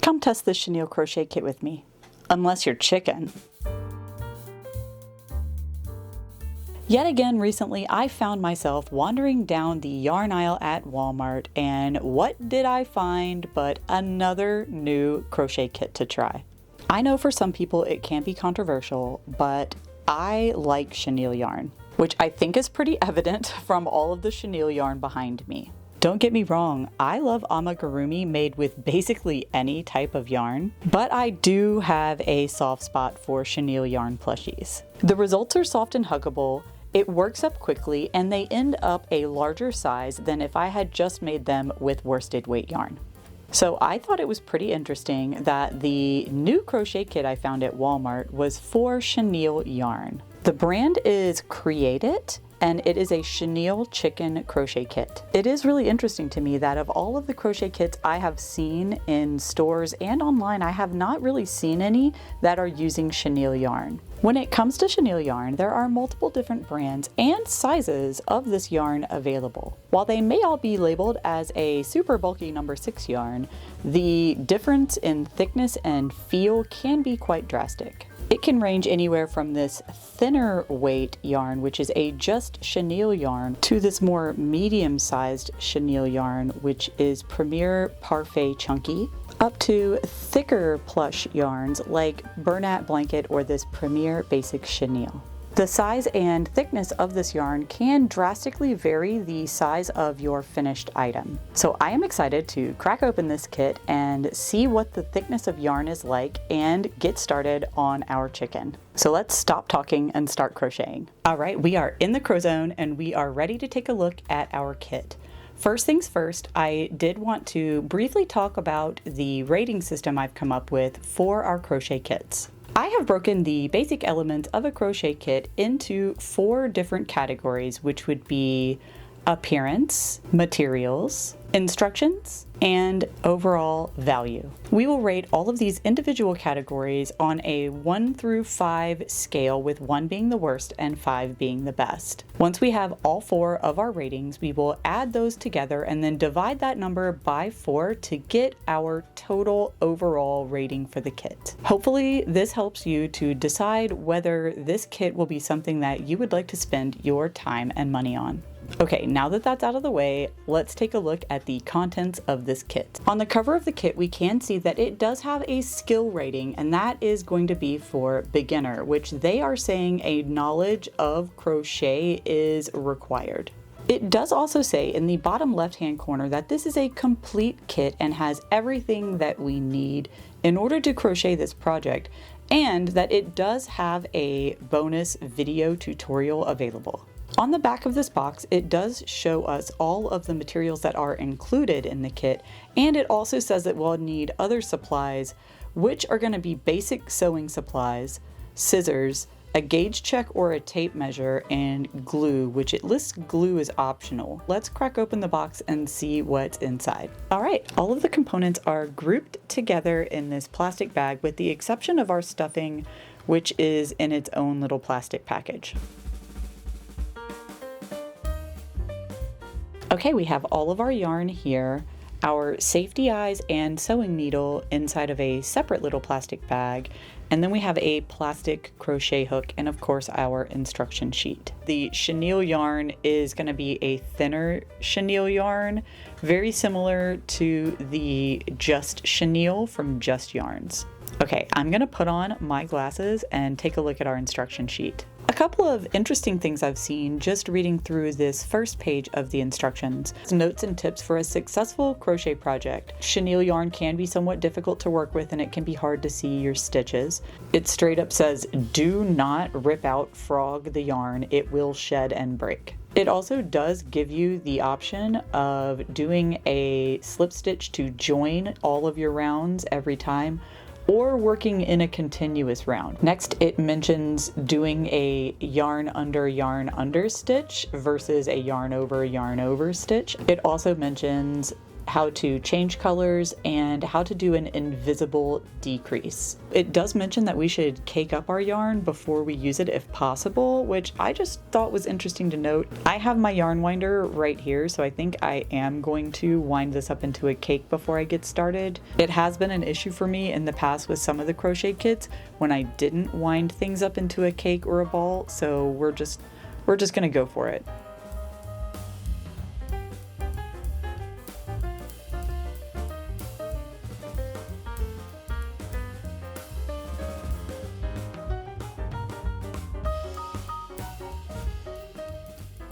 Come test this chenille crochet kit with me. Unless you're chicken. Yet again recently I found myself wandering down the yarn aisle at Walmart, and what did I find but another new crochet kit to try. I know for some people it can be controversial, but I like chenille yarn, which I think is pretty evident from all of the chenille yarn behind me. Don't get me wrong, I love amigurumi made with basically any type of yarn, but I do have a soft spot for chenille yarn plushies. The results are soft and huggable, it works up quickly, and they end up a larger size than if I had just made them with worsted weight yarn. So I thought it was pretty interesting that the new crochet kit I found at Walmart was for chenille yarn. The brand is Create It, and it is a chenille chicken crochet kit. It is really interesting to me that of all of the crochet kits I have seen in stores and online, I have not really seen any that are using chenille yarn. When it comes to chenille yarn, there are multiple different brands and sizes of this yarn available. While they may all be labeled as a super bulky number 6 yarn, the difference in thickness and feel can be quite drastic. It can range anywhere from this thinner weight yarn, which is a just chenille yarn, to this more medium-sized chenille yarn, which is Premier Parfait Chunky, up to thicker plush yarns like Bernat Blanket or this Premier Basic Chenille. The size and thickness of this yarn can drastically vary the size of your finished item. So I am excited to crack open this kit and see what the thickness of yarn is like and get started on our chicken. So let's stop talking and start crocheting. All right, we are in the Crow Zone and we are ready to take a look at our kit. First things first, I did want to briefly talk about the rating system I've come up with for our crochet kits. I have broken the basic elements of a crochet kit into 4 different categories, which would be appearance, materials, instructions, and overall value. We will rate all of these individual categories on a 1 through 5 scale, with 1 being the worst and 5 being the best. Once we have all 4 of our ratings, we will add those together and then divide that number by 4 to get our total overall rating for the kit. Hopefully this helps you to decide whether this kit will be something that you would like to spend your time and money on. Okay, now that that's out of the way, let's take a look at the contents of this kit. On the cover of the kit, we can see that it does have a skill rating, and that is going to be for beginner, which they are saying a knowledge of crochet is required. It does also say in the bottom left-hand corner that this is a complete kit and has everything that we need in order to crochet this project, and that it does have a bonus video tutorial available. On the back of this box, it does show us all of the materials that are included in the kit, and it also says that we'll need other supplies, which are going to be basic sewing supplies, scissors, a gauge check or a tape measure, and glue, which it lists glue is optional. Let's crack open the box and see what's inside. All right, all of the components are grouped together in this plastic bag with the exception of our stuffing, which is in its own little plastic package. Okay, we have all of our yarn here, our safety eyes and sewing needle inside of a separate little plastic bag, and then we have a plastic crochet hook and of course our instruction sheet. The chenille yarn is going to be a thinner chenille yarn, very similar to the Just Chenille from Just Yarns. Okay, I'm going to put on my glasses and take a look at our instruction sheet. A couple of interesting things I've seen just reading through this first page of the instructions. Notes and tips for a successful crochet project. Chenille yarn can be somewhat difficult to work with and it can be hard to see your stitches. It straight up says, do not rip out frog the yarn, it will shed and break. It also does give you the option of doing a slip stitch to join all of your rounds every time, or working in a continuous round. Next, it mentions doing a yarn under stitch versus a yarn over stitch. It also mentions how to change colors, and how to do an invisible decrease. It does mention that we should cake up our yarn before we use it if possible, which I just thought was interesting to note. I have my yarn winder right here, so I think I am going to wind this up into a cake before I get started. It has been an issue for me in the past with some of the crochet kits when I didn't wind things up into a cake or a ball, so we're just gonna go for it.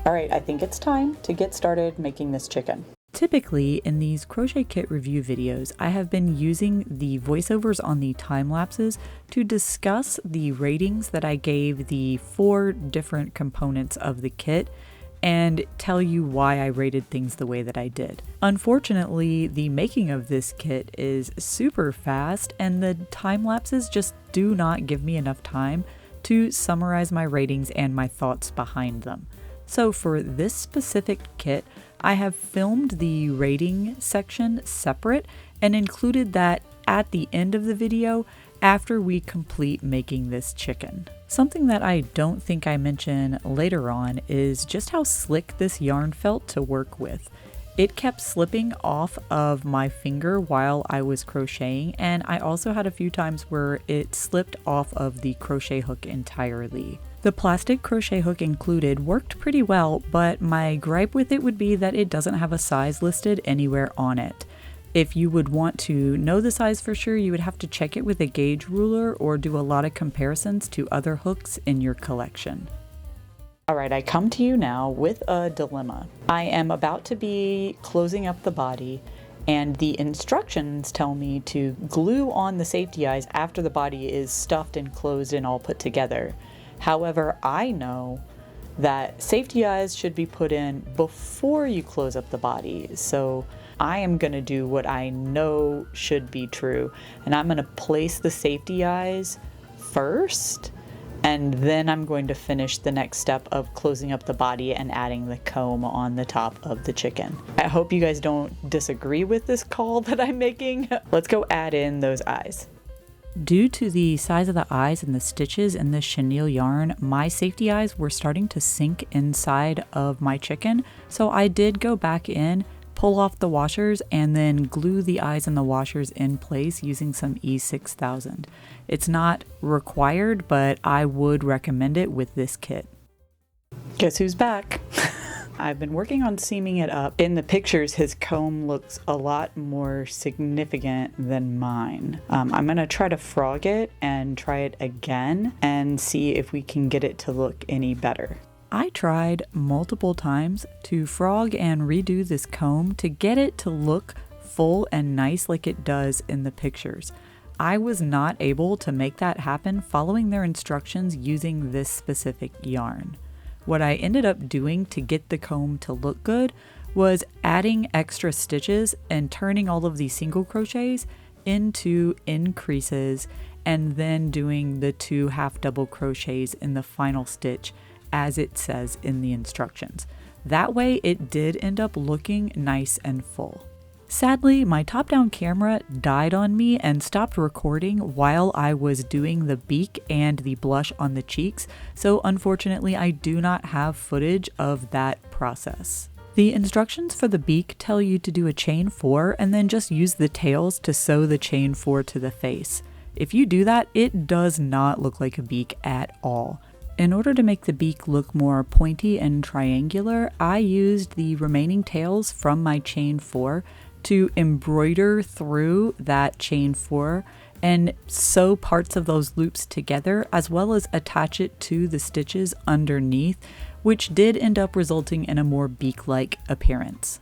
All right, I think it's time to get started making this chicken. Typically, in these crochet kit review videos, I have been using the voiceovers on the time lapses to discuss the ratings that I gave the 4 different components of the kit and tell you why I rated things the way that I did. Unfortunately, the making of this kit is super fast and the time lapses just do not give me enough time to summarize my ratings and my thoughts behind them. So for this specific kit, I have filmed the rating section separate and included that at the end of the video after we complete making this chicken. Something that I don't think I mention later on is just how slick this yarn felt to work with. It kept slipping off of my finger while I was crocheting, and I also had a few times where it slipped off of the crochet hook entirely. The plastic crochet hook included worked pretty well, but my gripe with it would be that it doesn't have a size listed anywhere on it. If you would want to know the size for sure, you would have to check it with a gauge ruler or do a lot of comparisons to other hooks in your collection. Alright, I come to you now with a dilemma. I am about to be closing up the body, and the instructions tell me to glue on the safety eyes after the body is stuffed and closed and all put together. However, I know that safety eyes should be put in before you close up the body, so I am going to do what I know should be true, and I'm going to place the safety eyes first, and then I'm going to finish the next step of closing up the body and adding the comb on the top of the chicken. I hope you guys don't disagree with this call that I'm making. Let's go add in those eyes. Due to the size of the eyes and the stitches in this chenille yarn, my safety eyes were starting to sink inside of my chicken, so I did go back in, pull off the washers, and then glue the eyes and the washers in place using some E6000. It's not required, but I would recommend it with this kit. Guess who's back? I've been working on seaming it up. In the pictures, his comb looks a lot more significant than mine. I'm gonna try to frog it and try it again and see if we can get it to look any better. I tried multiple times to frog and redo this comb to get it to look full and nice like it does in the pictures. I was not able to make that happen following their instructions using this specific yarn. What I ended up doing to get the comb to look good was adding extra stitches and turning all of these single crochets into increases and then doing the 2 half double crochets in the final stitch as it says in the instructions. That way it did end up looking nice and full. Sadly, my top-down camera died on me and stopped recording while I was doing the beak and the blush on the cheeks, so unfortunately I do not have footage of that process. The instructions for the beak tell you to do a chain 4 and then just use the tails to sew the chain 4 to the face. If you do that, it does not look like a beak at all. In order to make the beak look more pointy and triangular, I used the remaining tails from my chain 4 to embroider through that chain 4 and sew parts of those loops together, as well as attach it to the stitches underneath, which did end up resulting in a more beak-like appearance.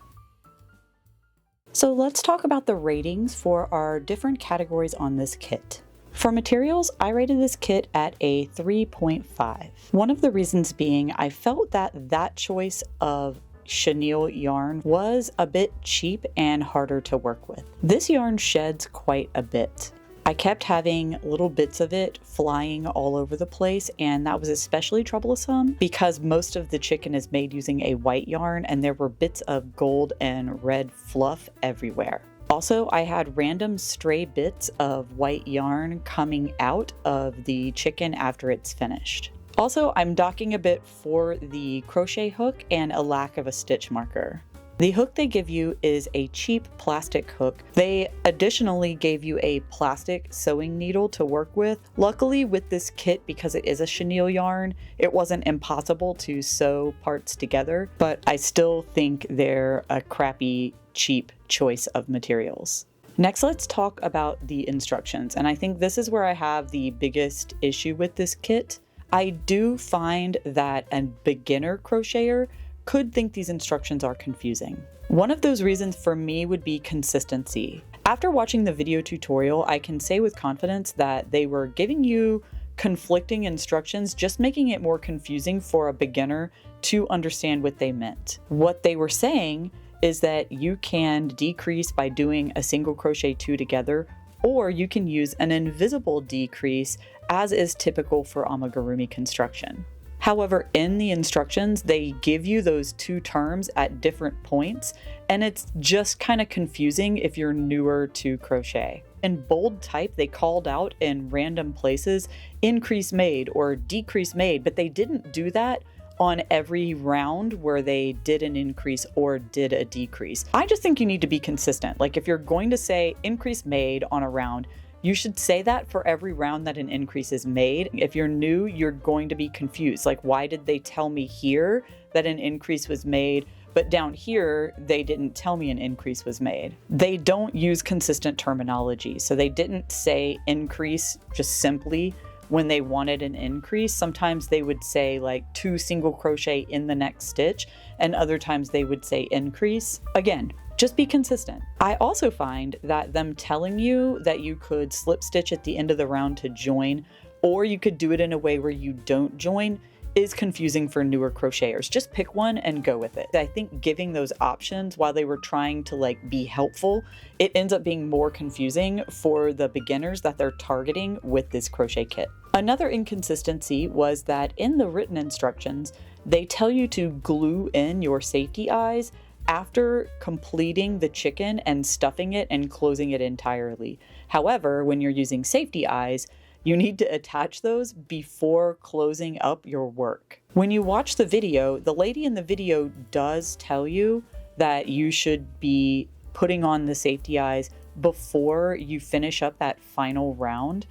So let's talk about the ratings for our different categories on this kit. For materials, I rated this kit at a 3.5. One of the reasons being I felt that choice of chenille yarn was a bit cheap and harder to work with. This yarn sheds quite a bit. I kept having little bits of it flying all over the place, and that was especially troublesome because most of the chicken is made using a white yarn and there were bits of gold and red fluff everywhere. Also, I had random stray bits of white yarn coming out of the chicken after it's finished. Also, I'm docking a bit for the crochet hook and a lack of a stitch marker. The hook they give you is a cheap plastic hook. They additionally gave you a plastic sewing needle to work with. Luckily with this kit, because it is a chenille yarn, it wasn't impossible to sew parts together, but I still think they're a crappy, cheap choice of materials. Next, let's talk about the instructions, and I think this is where I have the biggest issue with this kit. I do find that a beginner crocheter could think these instructions are confusing. One of those reasons for me would be consistency. After watching the video tutorial, I can say with confidence that they were giving you conflicting instructions, just making it more confusing for a beginner to understand what they meant. What they were saying is that you can decrease by doing a single crochet 2 together, or you can use an invisible decrease as is typical for amigurumi construction. However, in the instructions, they give you those 2 terms at different points, and it's just kind of confusing if you're newer to crochet. In bold type, they called out in random places, increase made or decrease made, but they didn't do that on every round where they did an increase or did a decrease. I just think you need to be consistent. Like if you're going to say increase made on a round, you should say that for every round that an increase is made. If you're new, you're going to be confused. Like, why did they tell me here that an increase was made, but down here, they didn't tell me an increase was made? They don't use consistent terminology. So they didn't say increase just simply when they wanted an increase. Sometimes they would say like 2 single crochet in the next stitch, and other times they would say increase. Again, just be consistent. I also find that them telling you that you could slip stitch at the end of the round to join, or you could do it in a way where you don't join, is confusing for newer crocheters. Just pick one and go with it. I think giving those options while they were trying to like be helpful, it ends up being more confusing for the beginners that they're targeting with this crochet kit. Another inconsistency was that in the written instructions, they tell you to glue in your safety eyes after completing the chicken and stuffing it and closing it entirely. However, when you're using safety eyes, you need to attach those before closing up your work. When you watch the video, the lady in the video does tell you that you should be putting on the safety eyes before you finish up that final round.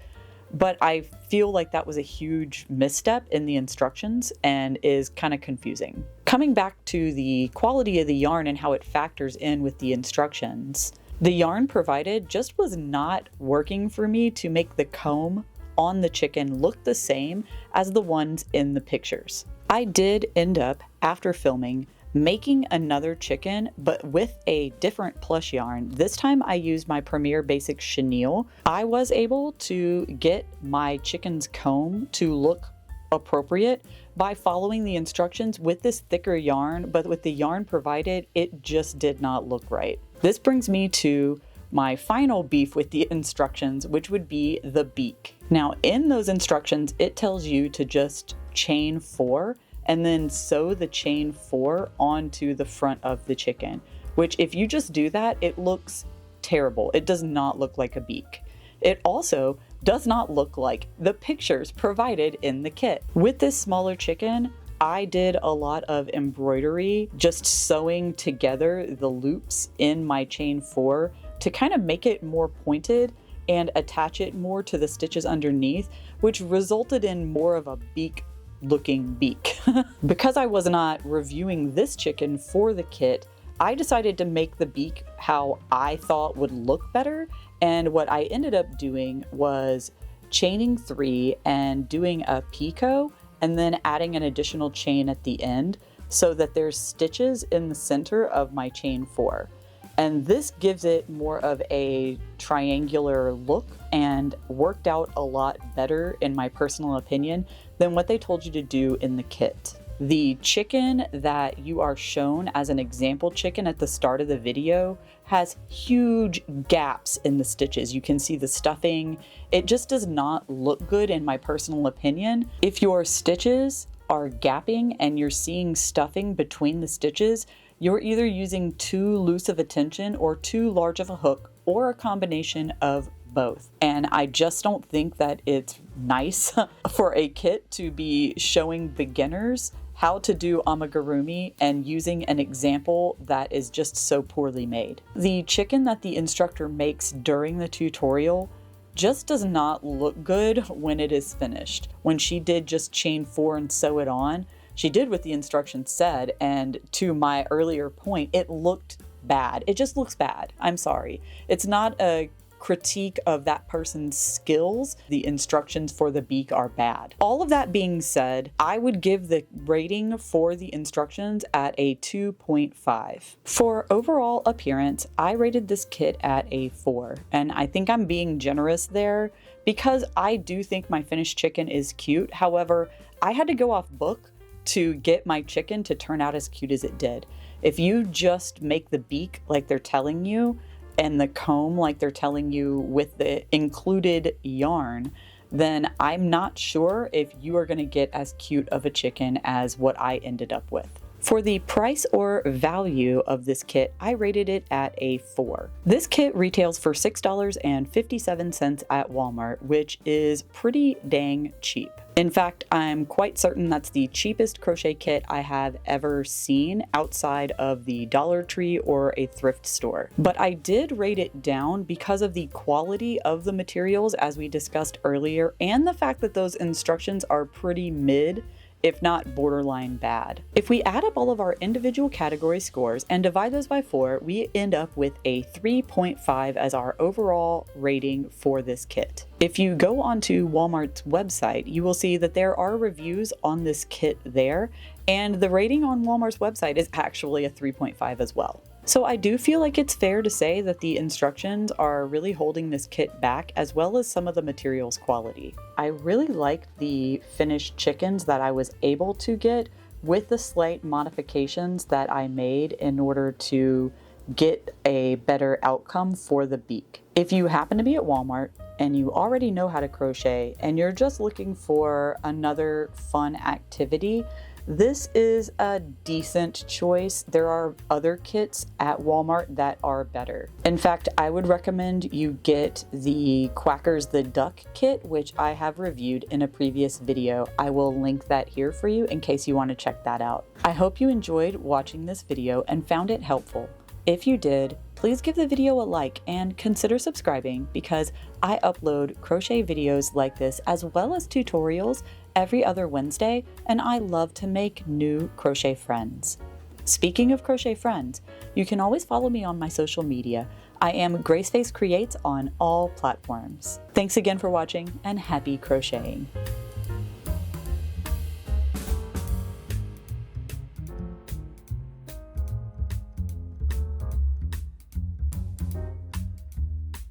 But I feel like that was a huge misstep in the instructions and is kind of confusing. Coming back to the quality of the yarn and how it factors in with the instructions, the yarn provided just was not working for me to make the comb on the chicken look the same as the ones in the pictures. I did end up, after filming, making another chicken, but with a different plush yarn. This time I used my Premier Basic Chenille. I was able to get my chicken's comb to look appropriate by following the instructions with this thicker yarn, but with the yarn provided, it just did not look right. This brings me to my final beef with the instructions, which would be the beak. Now, in those instructions, it tells you to just chain 4 and then sew the chain 4 onto the front of the chicken, which if you just do that, it looks terrible. It does not look like a beak. It also does not look like the pictures provided in the kit. With this smaller chicken, I did a lot of embroidery, just sewing together the loops in my chain 4 to kind of make it more pointed and attach it more to the stitches underneath, which resulted in more of a beak looking beak. Because I was not reviewing this chicken for the kit, I decided to make the beak how I thought would look better. And what I ended up doing was chaining 3 and doing a picot and then adding an additional chain at the end so that there's stitches in the center of my chain 4. And this gives it more of a triangular look and worked out a lot better, in my personal opinion, than what they told you to do in the kit. The chicken that you are shown as an example chicken at the start of the video has huge gaps in the stitches. You can see the stuffing. It just does not look good in my personal opinion. If your stitches are gapping and you're seeing stuffing between the stitches, you're either using too loose of a tension or too large of a hook, or a combination of both. And I just don't think that it's nice for a kit to be showing beginners how to do amigurumi and using an example that is just so poorly made. The chicken that the instructor makes during the tutorial just does not look good when it is finished. When she did just chain 4 and sew it on, she did what the instructions said, and to my earlier point, it looked bad. It just looks bad. I'm sorry. It's not a critique of that person's skills. The instructions for the beak are bad. All of that being said, I would give the rating for the instructions at a 2.5. For overall appearance, I rated this kit at a 4, and I think I'm being generous there because I do think my finished chicken is cute. However, I had to go off book to get my chicken to turn out as cute as it did. If you just make the beak like they're telling you, and the comb like they're telling you with the included yarn, then I'm not sure if you are going to get as cute of a chicken as what I ended up with. For the price or value of this kit, I rated it at a 4. This kit retails for $6.57 at Walmart, which is pretty dang cheap. In fact, I'm quite certain that's the cheapest crochet kit I have ever seen outside of the Dollar Tree or a thrift store. But I did rate it down because of the quality of the materials, as we discussed earlier, and the fact that those instructions are pretty mid, if not borderline bad. If we add up all of our individual category scores and divide those by 4, we end up with a 3.5 as our overall rating for this kit. If you go onto Walmart's website, you will see that there are reviews on this kit there, and the rating on Walmart's website is actually a 3.5 as well. So I do feel like it's fair to say that the instructions are really holding this kit back, as well as some of the materials quality. I really liked the finished chickens that I was able to get with the slight modifications that I made in order to get a better outcome for the beak. If you happen to be at Walmart and you already know how to crochet and you're just looking for another fun activity, this is a decent choice. There are other kits at Walmart that are better. In fact, I would recommend you get the Quackers the Duck kit, which I have reviewed in a previous video. I will link that here for you in case you want to check that out. I hope you enjoyed watching this video and found it helpful. If you did, please give the video a like and consider subscribing, because I upload crochet videos like this as well as tutorials every other Wednesday, and I love to make new crochet friends. Speaking of crochet friends, you can always follow me on my social media. I am Graceface Creates on all platforms. Thanks again for watching, and happy crocheting.